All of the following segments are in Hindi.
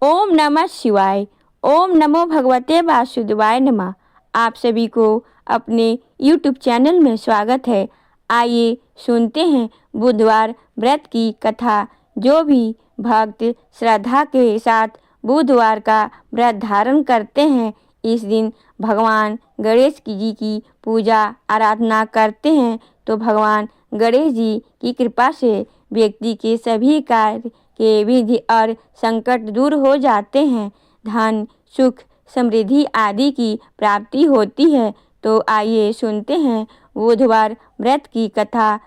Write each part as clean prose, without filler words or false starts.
ओम नमः शिवाय। ओम नमो भगवते वासुदेवाय नमः। आप सभी को अपने YouTube चैनल में स्वागत है। आइए सुनते हैं बुधवार व्रत की कथा। जो भी भक्त श्रद्धा के साथ बुधवार का व्रत धारण करते हैं, इस दिन भगवान गणेश जी की पूजा आराधना करते हैं तो भगवान गणेश जी की कृपा से व्यक्ति के सभी कार्य के विधि और संकट दूर हो जाते हैं। धन, सुख, समृद्धि आदि की प्राप्ति होती है। तो आइए सुनते हैं बुधवार व्रत की कथा।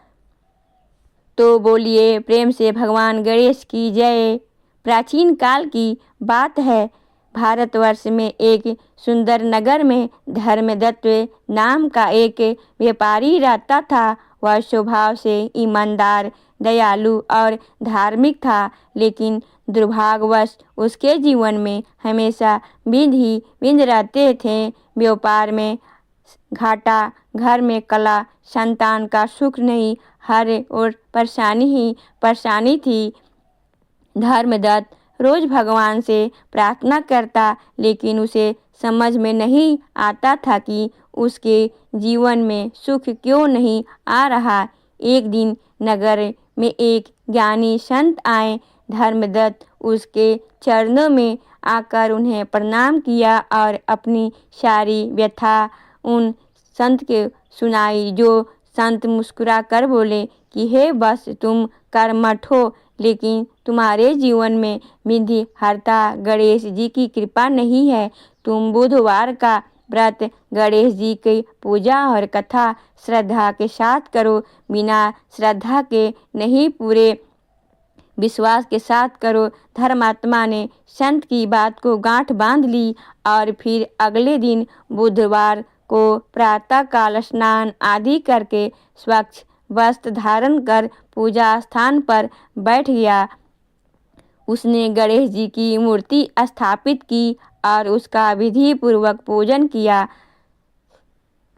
तो बोलिए प्रेम से भगवान गणेश की जय। प्राचीन काल की बात है। भारतवर्ष में एक सुंदर नगर में धर्मदत्त नाम का एक व्यापारी रहता था। वह स्वभाव से ईमानदार, दयालु और धार्मिक था, लेकिन दुर्भाग्यवश उसके जीवन में हमेशा विघ्न ही विघ्न रहते थे। व्यापार में घाटा, घर में कला, संतान का सुख नहीं, हर ओर परेशानी ही परेशानी थी। धर्मदत्त रोज भगवान से प्रार्थना करता, लेकिन उसे समझ में नहीं आता था कि उसके जीवन में सुख क्यों नहीं आ रहा। एक दिन नगर में एक ज्ञानी संत आए। धर्मदत्त उसके चरणों में आकर उन्हें प्रणाम किया और अपनी सारी व्यथा उन संत के सुनाई। जो संत मुस्कुरा कर बोले कि हे बस तुम कर्मठ हो, लेकिन तुम्हारे जीवन में विधि हरता गणेश जी की कृपा नहीं है। तुम बुधवार का व्रत गणेश जी की पूजा और कथा श्रद्धा के साथ करो। बिना श्रद्धा के नहीं, पूरे विश्वास के साथ करो। धर्मात्मा ने संत की बात को गांठ बांध ली और फिर अगले दिन बुधवार को प्रातः काल स्नान आदि करके स्वच्छ वस्त्र धारण कर पूजा स्थान पर बैठ गया। उसने गणेश जी की मूर्ति स्थापित की और उसका विधि पूर्वक पूजन किया।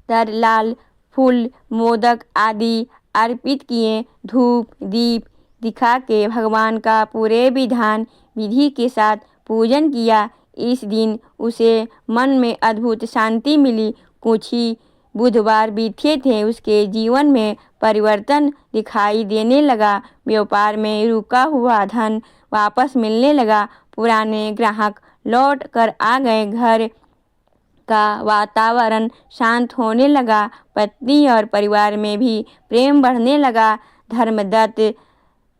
लाल फूल, मोदक आदि अर्पित किए। धूप दीप दिखा के भगवान का पूरे विधान विधि के साथ पूजन किया। इस दिन उसे मन में अद्भुत शांति मिली। कुछ ही बुधवार बीते थे, उसके जीवन में परिवर्तन दिखाई देने लगा। व्यापार में रुका हुआ धन वापस मिलने लगा। पुराने ग्राहक लौट कर आ गए। घर का वातावरण शांत होने लगा। पत्नी और परिवार में भी प्रेम बढ़ने लगा। धर्मदत्त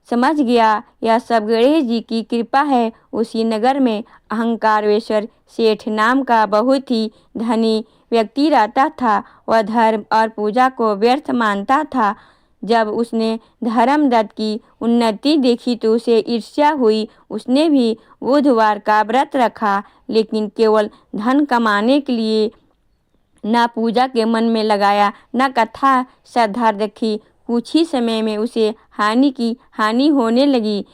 समझ गया यह सब गणेश जी की कृपा है। उसी नगर में अहंकारेश्वर सेठ नाम का बहुत ही धनी व्यक्ति रहता था। वह धर्म और पूजा को व्यर्थ मानता था। जब उसने धर्मदत्त की उन्नति देखी तो उसे ईर्ष्या हुई। उसने भी बुधवार का व्रत रखा, लेकिन केवल धन कमाने के लिए। न पूजा के मन में लगाया, न कथा श्रद्धा रखी। कुछ ही समय में उसे हानि होने लगी।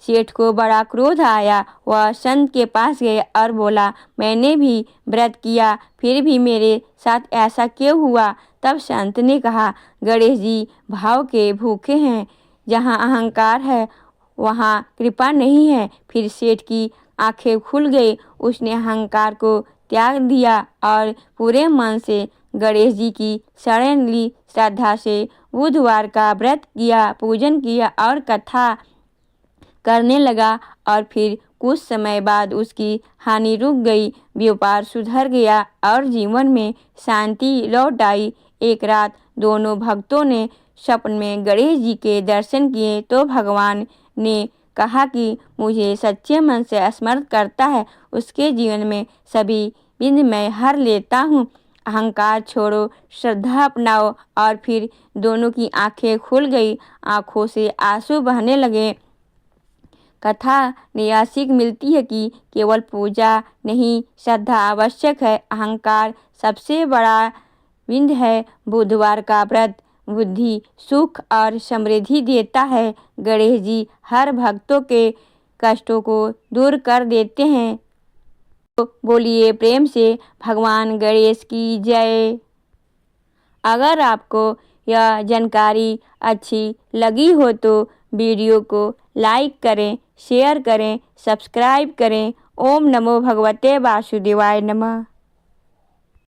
सेठ को बड़ा क्रोध आया। वह संत के पास गए और बोला, मैंने भी व्रत किया, फिर भी मेरे साथ ऐसा क्यों हुआ। तब संत ने कहा, गणेश जी भाव के भूखे हैं। जहाँ अहंकार है वहाँ कृपा नहीं है। फिर सेठ की आंखें खुल गई। उसने अहंकार को त्याग दिया और पूरे मन से गणेश जी की शरण ली। श्रद्धा से बुधवार का व्रत किया, पूजन किया और कथा करने लगा। और फिर कुछ समय बाद उसकी हानि रुक गई। व्यापार सुधर गया और जीवन में शांति लौट आई। एक रात दोनों भक्तों ने स्वप्न में गणेश जी के दर्शन किए तो भगवान ने कहा कि मुझे सच्चे मन से स्मरण करता है, उसके जीवन में सभी विघ्न मैं हर लेता हूँ। अहंकार छोड़ो, श्रद्धा अपनाओ। और फिर दोनों की आंखें खुल गई, आंखों से आंसू बहने लगे। कथा ने यह सीख मिलती है कि केवल पूजा नहीं, श्रद्धा आवश्यक है। अहंकार सबसे बड़ा विघ्न है। बुधवार का व्रत बुद्धि, सुख और समृद्धि देता है। गणेश जी हर भक्तों के कष्टों को दूर कर देते हैं। तो बोलिए प्रेम से भगवान गणेश की जय। अगर आपको यह जानकारी अच्छी लगी हो तो वीडियो को लाइक करें, शेयर करें, सब्सक्राइब करें ओम नमो भगवते वासुदेवाय नमः।